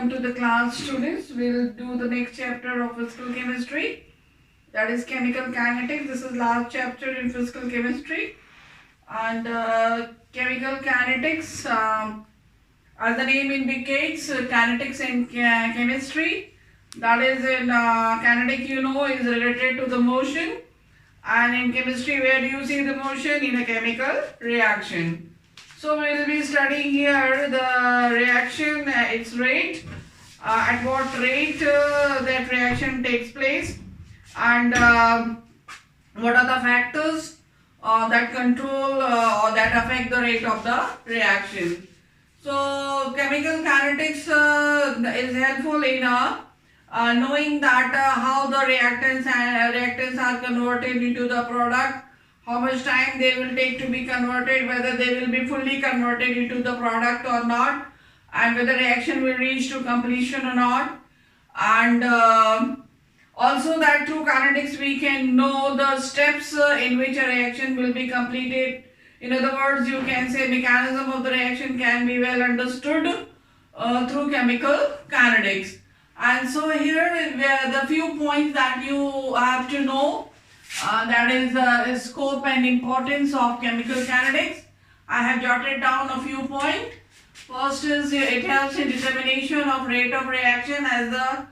welcome to the class, students. We'll do the next chapter of physical chemistry, that is chemical kinetics. This is last chapter in physical chemistry. And chemical kinetics, as the name indicates, kinetics in chemistry, that is in kinetic, is related to the motion, and in chemistry, where do you see the motion? In a chemical reaction. So we will be studying here the reaction, its rate, at what rate that reaction takes place, and what are the factors that control or that affect the rate of the reaction. So chemical kinetics is helpful in knowing that how the reactants are converted into the product, how much time they will take to be converted, whether they will be fully converted into the product or not, and whether reaction will reach to completion or not. And also that through kinetics we can know the steps in which a reaction will be completed. In other words, you can say mechanism of the reaction can be well understood through chemical kinetics. And so here the few points that you have to know, that is the scope and importance of chemical kinetics. I have jotted down a few points. First is it helps in determination of rate of reaction, as the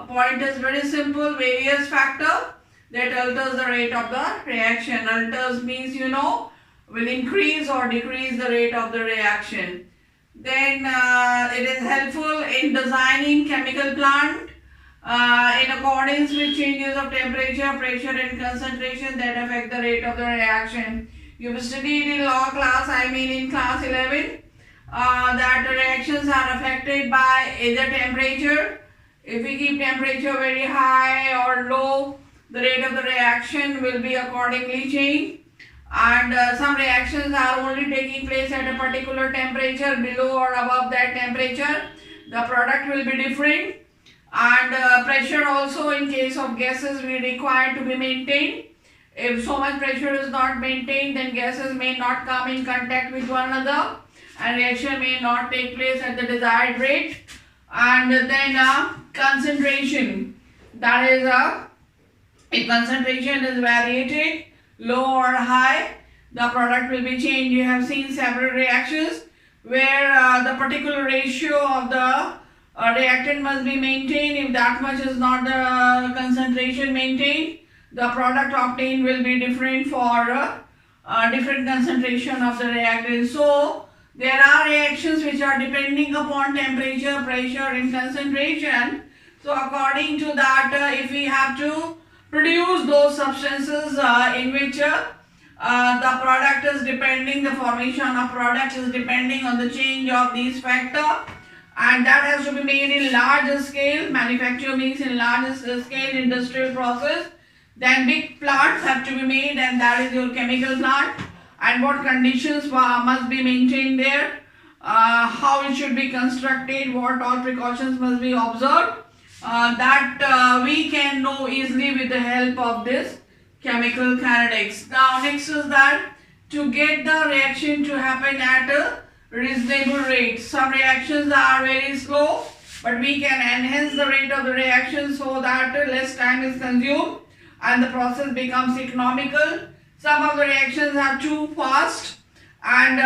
point is very simple, various factor that alters the rate of the reaction. Alters means will increase or decrease the rate of the reaction. Then it is helpful in designing chemical plant in accordance with changes of temperature, pressure and concentration that affect the rate of the reaction. You've studied in law class, in class 11, that reactions are affected by either temperature. If we keep temperature very high or low, the rate of the reaction will be accordingly changed. And some reactions are only taking place at a particular temperature. Below or above that temperature, the product will be different. And pressure also, in case of gases, we require to be maintained. If so much pressure is not maintained, then gases may not come in contact with one another and reaction may not take place at the desired rate. And then concentration, that is if concentration is variated, low or high, the product will be changed. You have seen several reactions where the particular ratio of the reactant must be maintained. If that much is not the concentration maintained, the product obtained will be different for different concentration of the reactant. So there are reactions which are depending upon temperature, pressure and concentration. So according to that, if we have to produce those substances in which the product is depending, the formation of product is depending on the change of these factors, and that has to be made in large scale. Manufacture means in large scale industrial process. Then big plants have to be made, and that is your chemical plant. And what conditions must be maintained there, how it should be constructed, what all precautions must be observed, that we can know easily with the help of this chemical kinetics. Now next is that to get the reaction to happen at a reasonable rate. Some reactions are very slow, but we can enhance the rate of the reaction so that less time is consumed and the process becomes economical. Some of the reactions are too fast, and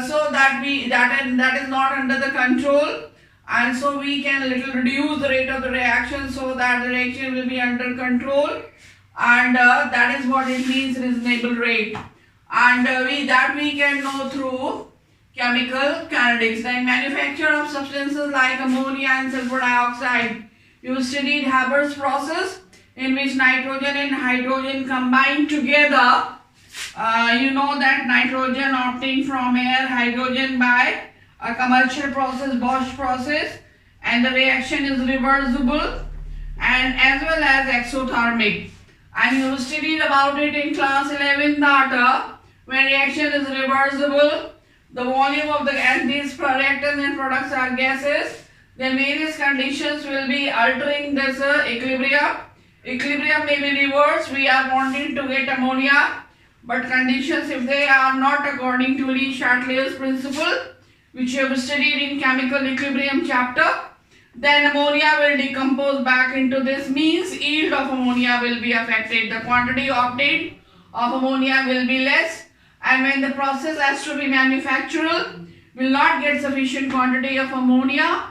so that is not under the control, and so we can little reduce the rate of the reaction so that the reaction will be under control, and that is what it means, reasonable rate. And we can know through chemical kinetics. Then manufacture of substances like ammonia and sulfur dioxide. You studied Haber's process, in which nitrogen and hydrogen combine together. You know that nitrogen obtained from air, hydrogen by a commercial process, Bosch process, and the reaction is reversible and as well as exothermic. And you studied about it in class 11 that when reaction is reversible, the volume of these reactants and products are gases, then various conditions will be altering this equilibrium. Equilibrium may be reversed. We are wanting to get ammonia, but conditions, if they are not according to Le Chatelier's principle, which you have studied in chemical equilibrium chapter, then ammonia will decompose back into this, means yield of ammonia will be affected. The quantity obtained of ammonia will be less, and when the process has to be manufactured, will not get sufficient quantity of ammonia,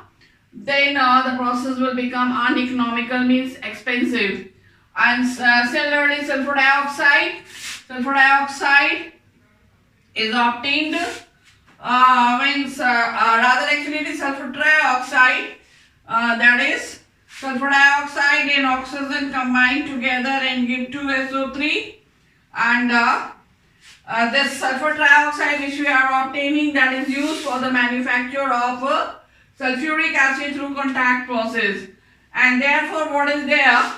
then the process will become uneconomical, means expensive. And similarly, sulfur dioxide is obtained rather actually it is sulfur trioxide, that is sulfur dioxide and oxygen combine together and give 2SO3, and this sulfur trioxide which we are obtaining, that is used for the manufacture of sulfuric acid through contact process. And therefore what is there,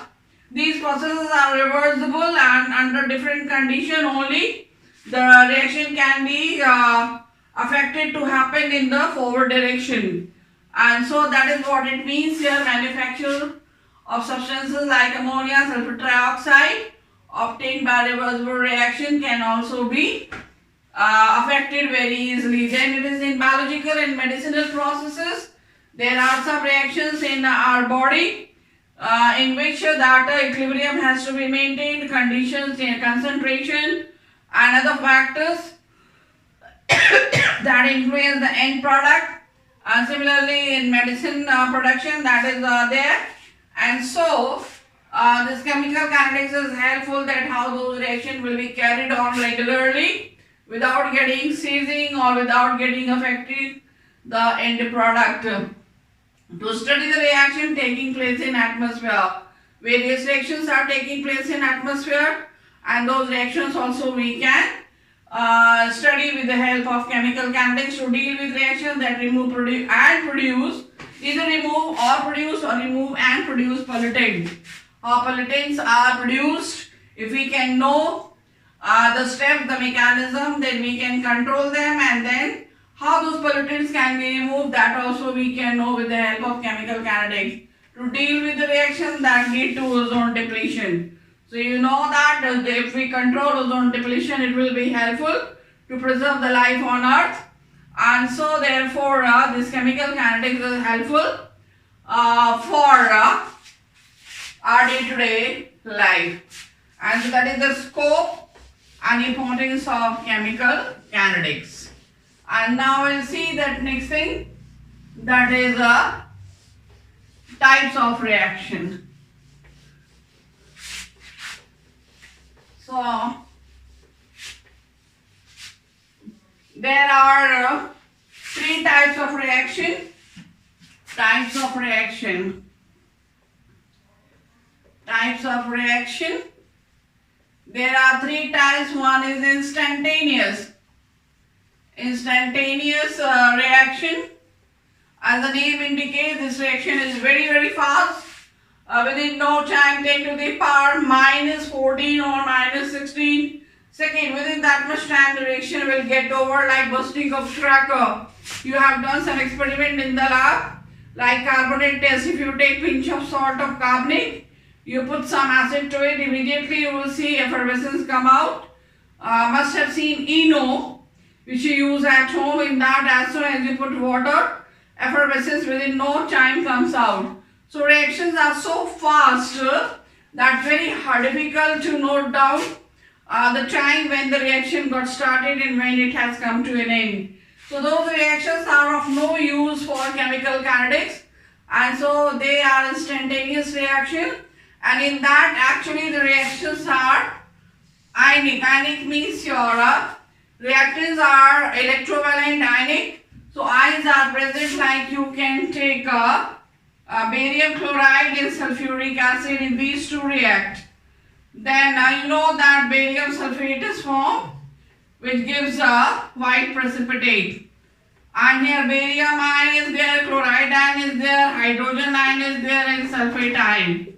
these processes are reversible, and under different condition only the reaction can be affected to happen in the forward direction. And so that is what it means here. Manufacture of substances like ammonia, sulfur trioxide obtained by reversible reaction can also be affected very easily. Then it is in biological and medicinal processes. There are some reactions in our body in which that equilibrium has to be maintained, conditions, concentration and other factors that influence the end product. And similarly in medicine production, that is there. And so this chemical kinetics is helpful, that how those reactions will be carried on regularly without getting seizing or without getting affected the end product. To study the reaction taking place in atmosphere, various reactions are taking place in atmosphere, and those reactions also we can study with the help of chemical kinetics to deal with reactions that remove, produce and produce, either remove or produce, or remove and produce pollutants. How pollutants are produced, if we can know the step, the mechanism, then we can control them, and then how those pollutants can be removed, that also we can know with the help of chemical kinetics to deal with the reactions that lead to ozone depletion. So you know that if we control ozone depletion, it will be helpful to preserve the life on earth, and so therefore this chemical kinetics is helpful for our day-to-day life. And so that is the scope and importance of chemical kinetics. And now we'll see that next thing, that is types of reaction. So there are three types of reaction. Types of reaction. There are three types. One is instantaneous reaction. As the name indicates, this reaction is very fast. Within no time, 10 to the power minus 14 or minus 16 second. Within that much time, the reaction will get over like bursting of cracker. You have done some experiment in the lab, like carbonate test. If you take pinch of salt of carbonate, you put some acid to it, immediately you will see effervescence come out. Must have seen Eno, which you use at home. In that, as soon as you put water, effervescence within no time comes out. So reactions are so fast that very difficult to note down the time when the reaction got started and when it has come to an end. So those reactions are of no use for chemical kinetics, and so they are instantaneous reaction. And in that, actually the reactions are ionic. Ionic means your reactants are electrovalent ionic. So ions are present, like you can take barium chloride and sulfuric acid, in these two react. Then you know that barium sulfate is formed, which gives a white precipitate. And here barium ion is there, chloride ion is there, hydrogen ion is there, and sulfate ion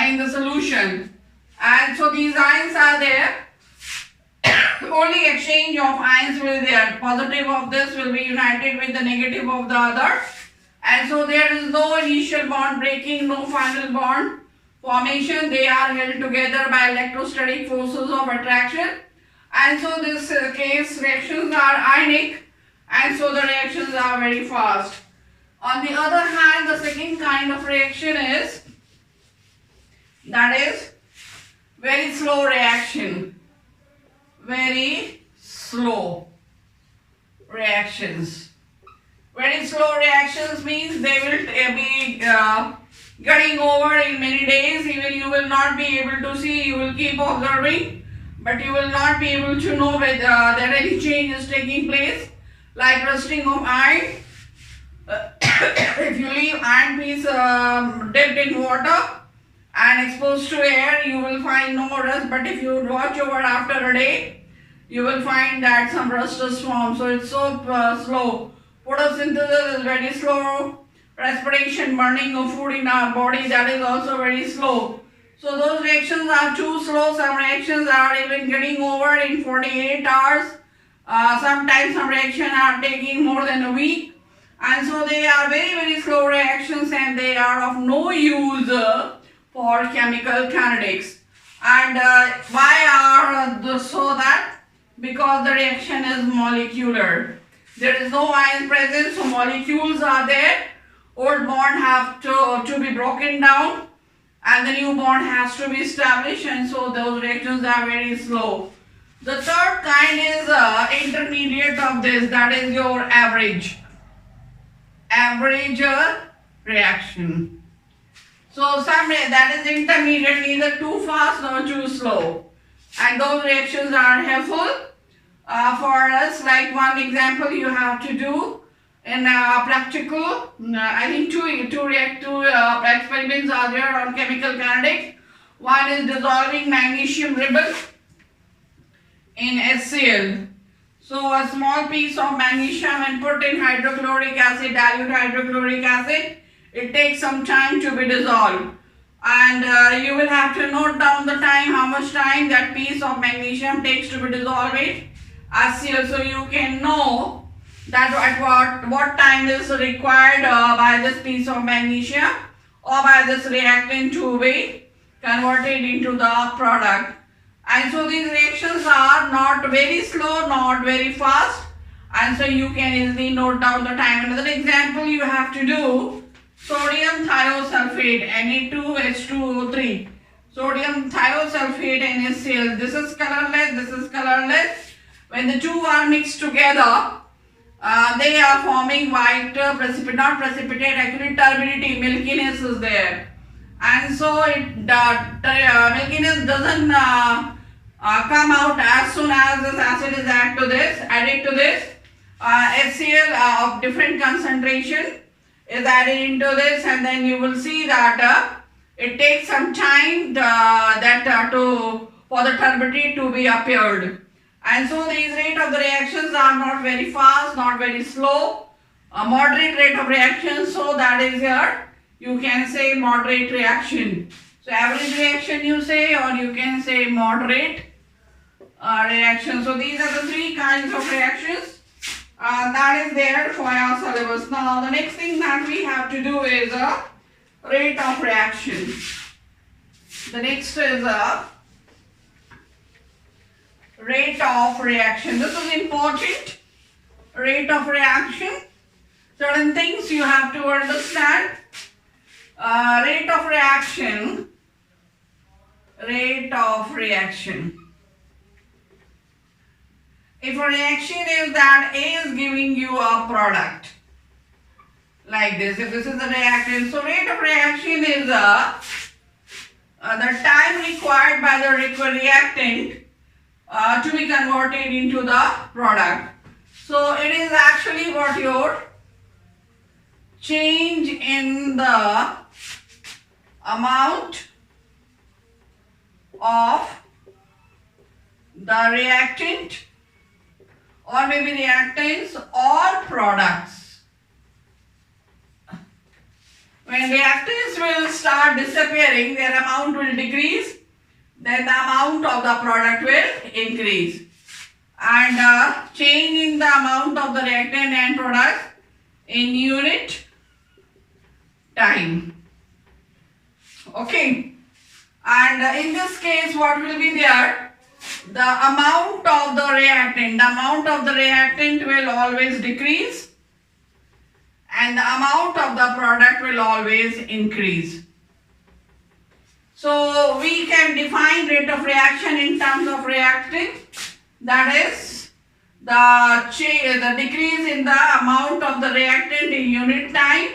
in the solution. And so these ions are there. Only exchange of ions will be there. Positive of this will be united with the negative of the other. And so there is no initial bond breaking, no final bond formation. They are held together by electrostatic forces of attraction. And so this case reactions are ionic, and so the reactions are very fast. On the other hand, the second kind of reaction is very slow reaction. Very slow reactions. Very slow reactions means they will be getting over in many days. Even you will not be able to see, you will keep observing, but you will not be able to know whether that any change is taking place, like rusting of iron. If you leave iron piece dipped in water and exposed to air, you will find no rust, but if you watch over after a day, you will find that some rust is formed. So it's so slow. Photosynthesis is very slow. Respiration, burning of food in our body, that is also very slow. So those reactions are too slow. Some reactions are even getting over in 48 hours. Sometimes some reactions are taking more than a week. And so they are very slow reactions, and they are of no use for chemical kinetics. And why are so that? Because the reaction is molecular. There is no ion present, so molecules are there. Old bond have to be broken down, and the new bond has to be established, and so those reactions are very slow. The third kind is intermediate of this, that is your average reaction. So that is intermediate, neither too fast nor too slow, and those reactions are helpful for us. Like one example you have to do in practical. I think two experiments are there on chemical kinetics. One is dissolving magnesium ribbon in HCl. So a small piece of magnesium and put in hydrochloric acid, dilute hydrochloric acid. It takes some time to be dissolved, and you will have to note down the time, how much time that piece of magnesium takes to be dissolved in HCl, so you can know that at what time is required by this piece of magnesium or by this reactant to be converted into the product. And so these reactions are not very slow, not very fast, and so you can easily note down the time. Another example you have to do, sodium thiosulfate, Na2H2O3. Sodium thiosulfate NaCl. This is colorless, this is colorless. When the two are mixed together, they are forming white not precipitate, actually turbidity, milkiness is there. And so milkiness doesn't come out as soon as this acid is added to this. HCl of different concentration is added into this, and then you will see that it takes some time for the turbidity to be appeared. And so these rate of the reactions are not very fast, not very slow, a moderate rate of reaction. So that is here, you can say moderate reaction. So average reaction you say, or you can say moderate reaction. So these are the three kinds of reactions that is there for our syllabus. Now the next thing that we have to do is a rate of reaction. The next is a rate of reaction. This is important. Rate of reaction. Certain things you have to understand. Rate of reaction. Rate of reaction. If a reaction is that A is giving you a product like this, if this is the reactant, so rate of reaction is the time required by the reactant to be converted into the product. So it is actually what your change in the amount of the reactant, or maybe reactants or products. When reactants will start disappearing, their amount will decrease, then the amount of the product will increase. And change in the amount of the reactant and product in unit time. Okay. And in this case, what will be there? The amount of the reactant will always decrease, and the amount of the product will always increase. So we can define rate of reaction in terms of reacting, that is the decrease in the amount of the reactant in unit time,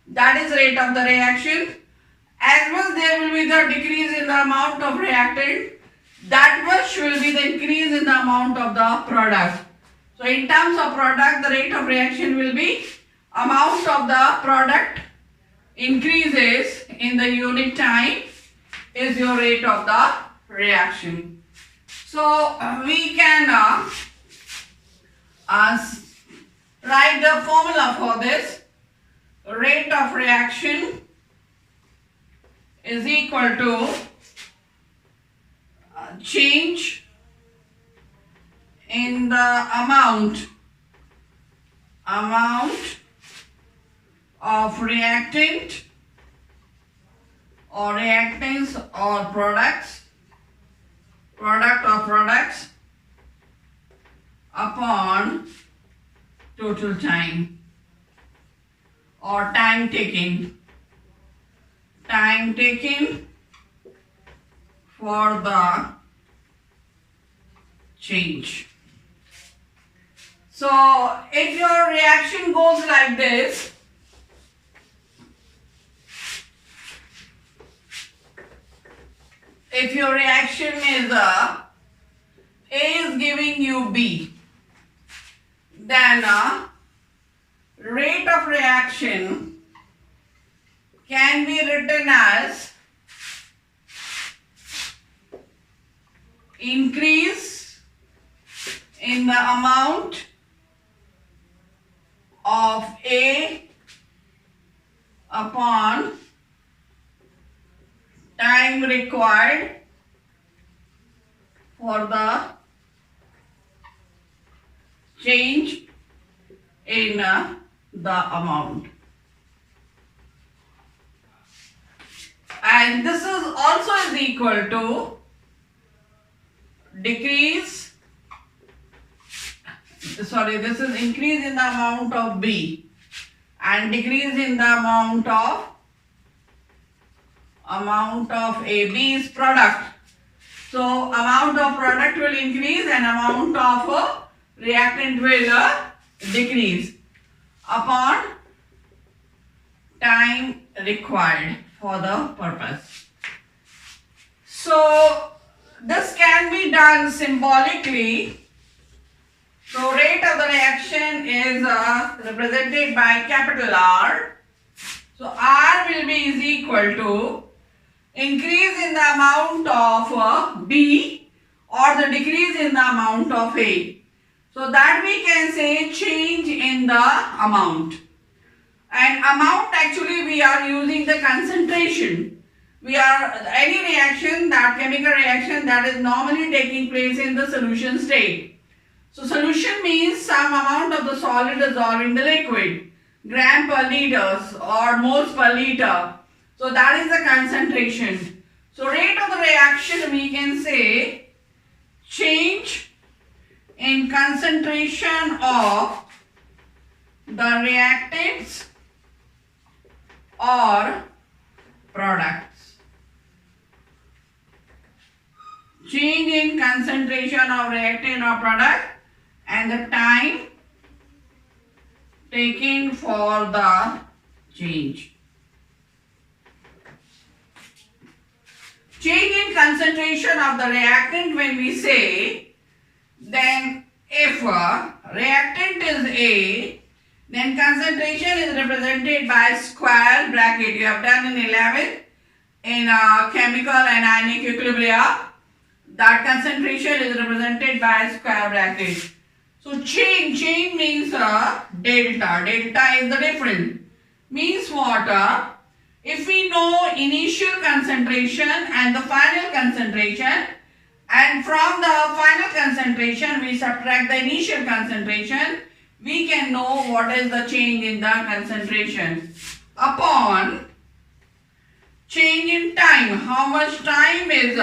that is rate of the reaction, as well there will be the decrease in the amount of reactant, that much will be the increase in the amount of the product. So in terms of product, the rate of reaction will be amount of the product increases in the unit time is your rate of the reaction. So we can write the formula for this. Rate of reaction is equal to change in the amount of reactant or reactants or product or products upon total time or time taken for the change. So if your reaction goes like this, if your reaction is A is giving you B, then rate of reaction can be written as increase in the amount of A upon time required for the change in the amount. And this is also is equal to this is increase in the amount of B and decrease in the amount of A. B is product. So amount of product will increase and amount of reactant will decrease upon time required for the purpose. So this can be done symbolically. So rate of the reaction is represented by capital R. So R will be is equal to increase in the amount of B or the decrease in the amount of A. So that we can say change in the amount. And amount, actually we are using the concentration. We are any reaction, that chemical reaction that is normally taking place in the solution state. So solution means some amount of the solid dissolved in the liquid, gram per liters or moles per liter. So that is the concentration. So rate of the reaction, we can say change in concentration of the reactants or products. Change in concentration of reactant or product and the time taken for the change. Change in concentration of the reactant, when we say, then if reactant is A, then concentration is represented by square bracket. You have done in 11 in chemical and ionic equilibria. That concentration is represented by square bracket. So change means delta. Delta is the difference. Means what? If we know initial concentration and the final concentration, and from the final concentration we subtract the initial concentration, we can know what is the change in the concentration upon change in time. How much time is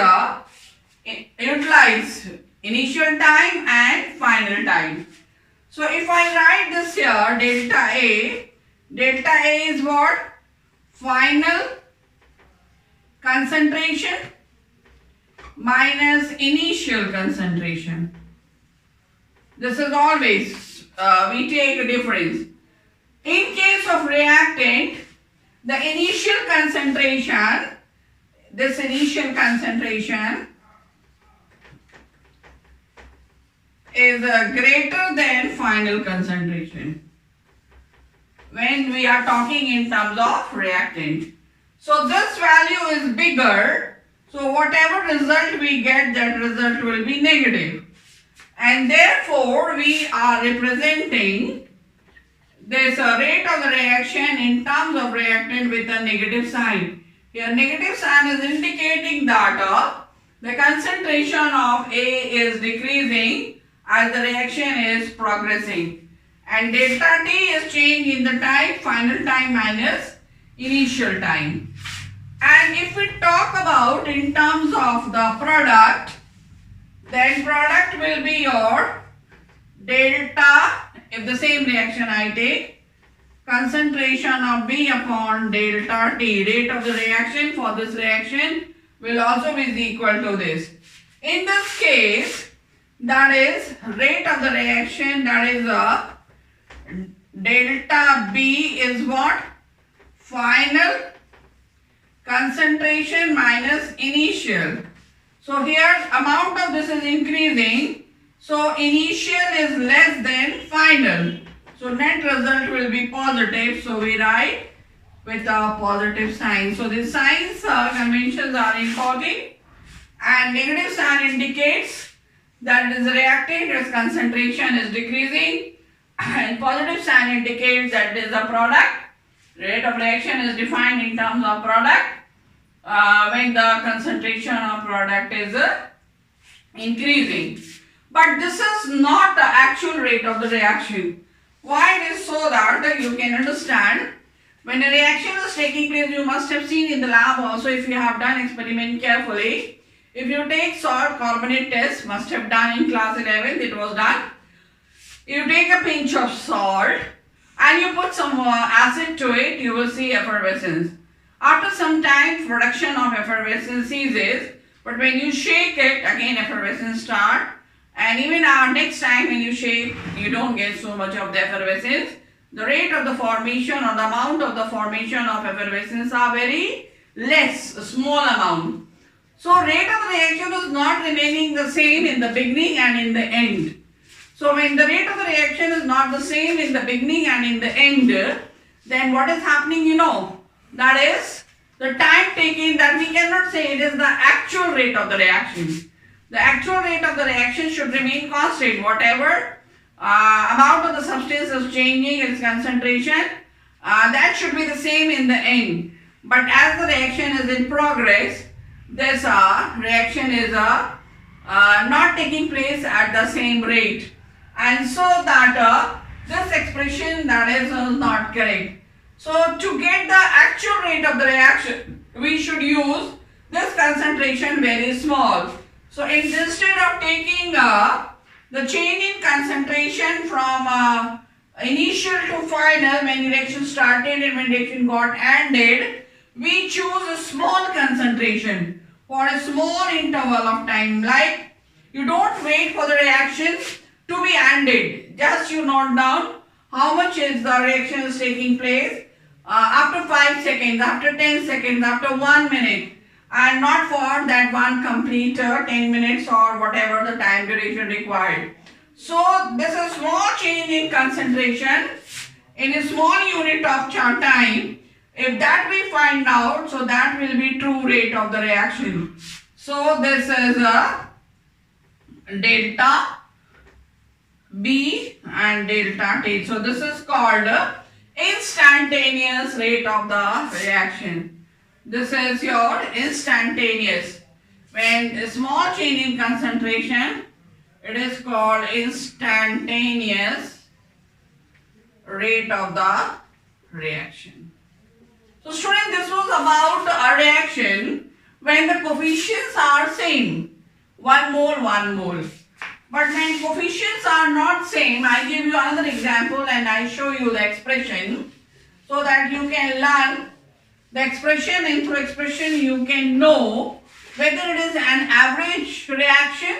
utilized, initial time and final time. So if I write this here, delta A, Delta A is what? Final concentration minus initial concentration. This is always, we take a difference. In case of reactant, the initial concentration, this initial concentration is greater than final concentration when we are talking in terms of reactant. So this value is bigger, so whatever result we get, that result will be negative. And therefore, we are representing this rate of the reaction in terms of reactant with a negative sign. Here negative sign is indicating that the concentration of A is decreasing as the reaction is progressing. And delta T is change in the time, final time minus initial time. And if we talk about in terms of the product, then product will be your delta, if the same reaction I take, concentration of B upon delta T, rate of the reaction for this reaction will also be equal to this. In this case, that is rate of the reaction, that is delta B is what? Final concentration minus initial. So here amount of this is increasing, so initial is less than final. So net result will be positive, so we write with a positive sign. So the signs conventions are important, and negative sign indicates that it is reactant, its concentration is decreasing, and positive sign indicates that it is a product. Rate of reaction is defined in terms of product when the concentration of product is increasing. But this is not the actual rate of the reaction. Why it is so that you can understand when a reaction is taking place, you must have seen in the lab also if you have done experiment carefully. If you take salt carbonate test, must have done in class 11, it was done. You take a pinch of salt and you put some acid to it, you will see effervescence. After some time, production of effervescence ceases, but when you shake it, again effervescence starts. And even next time when you shake, you don't get so much of the effervescence. The rate of the formation or the amount of the formation of effervescence are very less, a small amount. So rate of the reaction is not remaining the same in the beginning and in the end. So when the rate of the reaction is not the same in the beginning and in the end, then what is happening, you know, that is the time taken, that we cannot say it is the actual rate of the reaction. The actual rate of the reaction should remain constant. Whatever amount of the substance is changing its concentration, that should be the same in the end. But as the reaction is in progress, this reaction is not taking place at the same rate. And so that this expression that is not correct. So to get the actual rate of the reaction, we should use this concentration very small. So instead of taking the change in concentration from initial to final when reaction started and when reaction got ended, we choose a small concentration for a small interval of time. Like you don't wait for the reaction to be ended. Just you note down how much is the reaction is taking place after 5 seconds, after 10 seconds, after 1 minute. And not for that one complete 10 minutes or whatever the time duration required. So this is small change in concentration in a small unit of time. If that we find out, so that will be true rate of the reaction. So this is a delta B and delta T. So this is called instantaneous rate of the reaction. This is your instantaneous. When a small change in concentration, it is called instantaneous rate of the reaction. So students, this was about a reaction when the coefficients are same, 1 mole, 1 mole. But when coefficients are not same, I give you another example and I show you the expression. So so that you can learn the expression, and through expression you can know whether it is an average reaction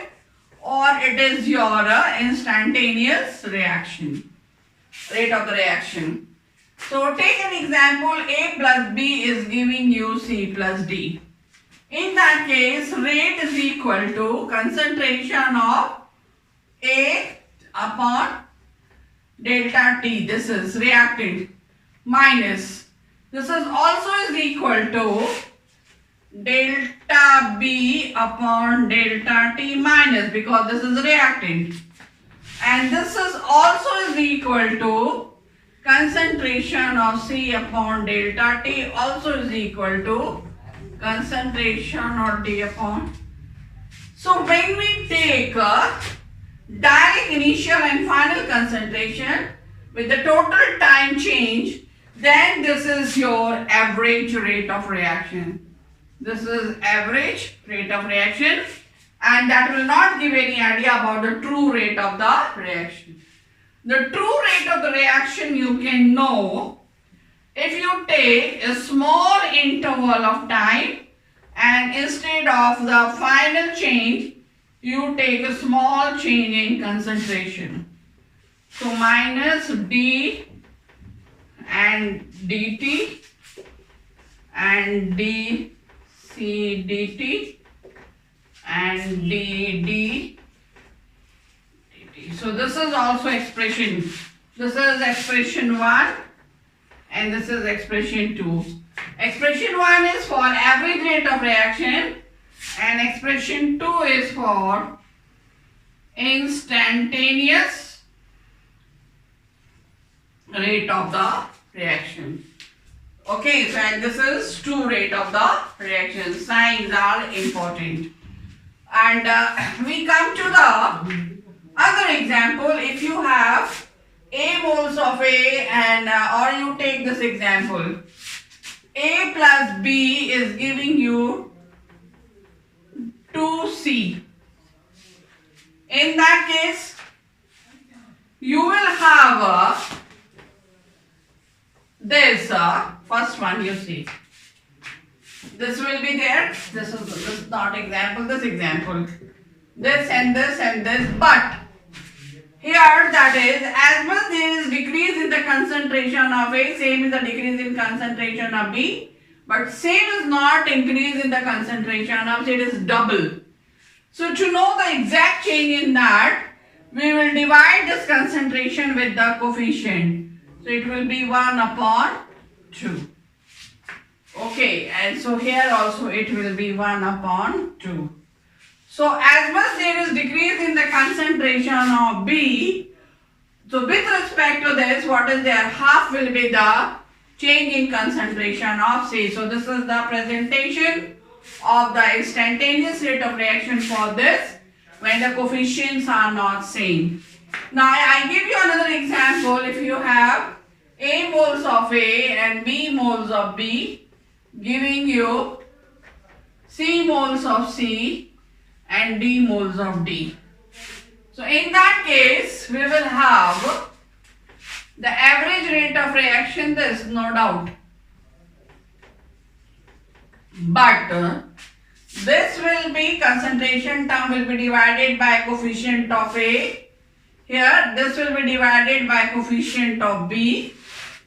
or it is your instantaneous reaction, rate of the reaction. So take an example, A plus B is giving you C plus D. In that case, rate is equal to concentration of A upon delta T, this is reactant, minus, this is also is equal to delta B upon delta T minus, because this is reactant, and this is also is equal to concentration of C upon delta T also is equal to concentration of D upon. So when we take a direct initial and final concentration with the total time change, then this is your average rate of reaction. This is average rate of reaction, and that will not give any idea about the true rate of the reaction. The true rate of the reaction you can know if you take a small interval of time, and instead of the final change you take a small change in concentration. So minus D and dt and dC dt and dd. So this is also expression. This is expression 1 and this is expression 2. Expression 1 is for average rate of reaction and expression 2 is for instantaneous rate of the reaction. Okay, so and this is true rate of the reaction. Signs are important. And we come to the other example. If you have A moles of A and or you take this example, A plus B is giving you 2C. In that case, you will have this first one you see. This will be there. This is not example, this example. This and this and this, but here that is, as much there is decrease in the concentration of A, same is the decrease in concentration of B, but same is not increase in the concentration of C, it is double. So to know the exact change in that, we will divide this concentration with the coefficient. So it will be 1 upon 2. Okay, and so here also it will be 1 upon 2. So as much there is decrease in the concentration of B, so with respect to this, what is there? Half will be the change in concentration of C. So this is the presentation of the instantaneous rate of reaction for this when the coefficients are not same. Now I give you another example. If you have A moles of A and B moles of B, giving you C moles of C and D moles of D. So in that case, we will have the average rate of reaction, this no doubt. But this will be concentration term will be divided by coefficient of A. Here this will be divided by coefficient of B.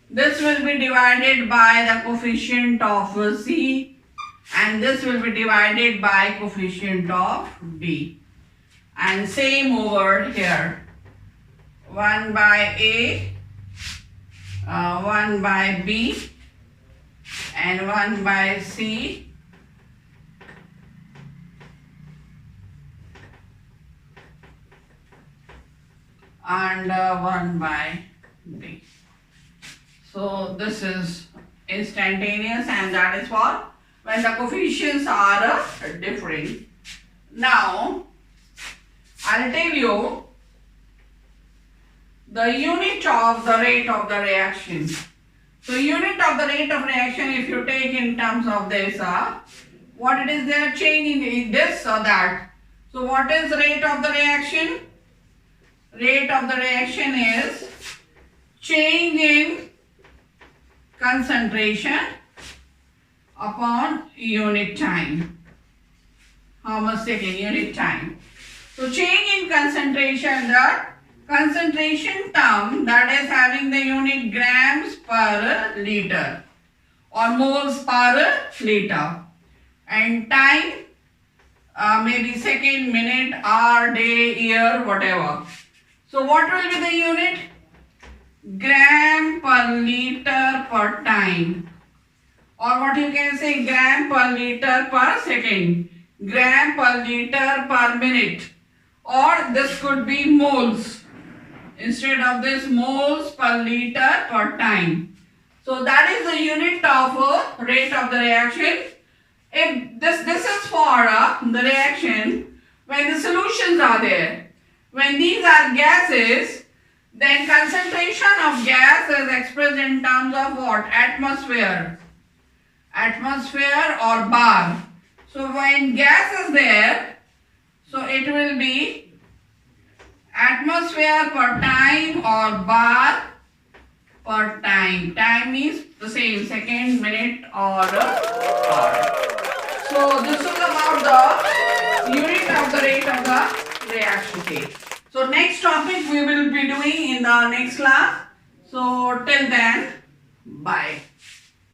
This will be divided by the coefficient of C, and this will be divided by coefficient of D. And same over here. 1 by A, 1 by B, and 1 by C, and 1 by D. So this is instantaneous, and that is for when the coefficients are different. Now I'll tell you the unit of the rate of the reaction. So unit of the rate of reaction, if you take in terms of this, what it is there changing in this or that. So what is rate of the reaction? Rate of the reaction is change in concentration upon unit time. How much second? Unit time. So change in concentration, the concentration term that is having the unit grams per liter or moles per liter, and time maybe second, minute, hour, day, year, whatever. So what will be the unit? Gram per liter per time, or what you can say, gram per liter per second, gram per liter per minute, or this could be moles. Instead of this, moles per liter per time. So that is the unit of rate of the reaction. If this is for the reaction when the solutions are there. When these are gases, then concentration of gas is expressed in terms of what? Atmosphere. Atmosphere or bar. So when gas is there, so it will be atmosphere per time or bar per time. Time is the same, second, minute or hour. So this is about the unit of the rate of the reaction rate. So next topic we will be doing in the next class. So till then, bye.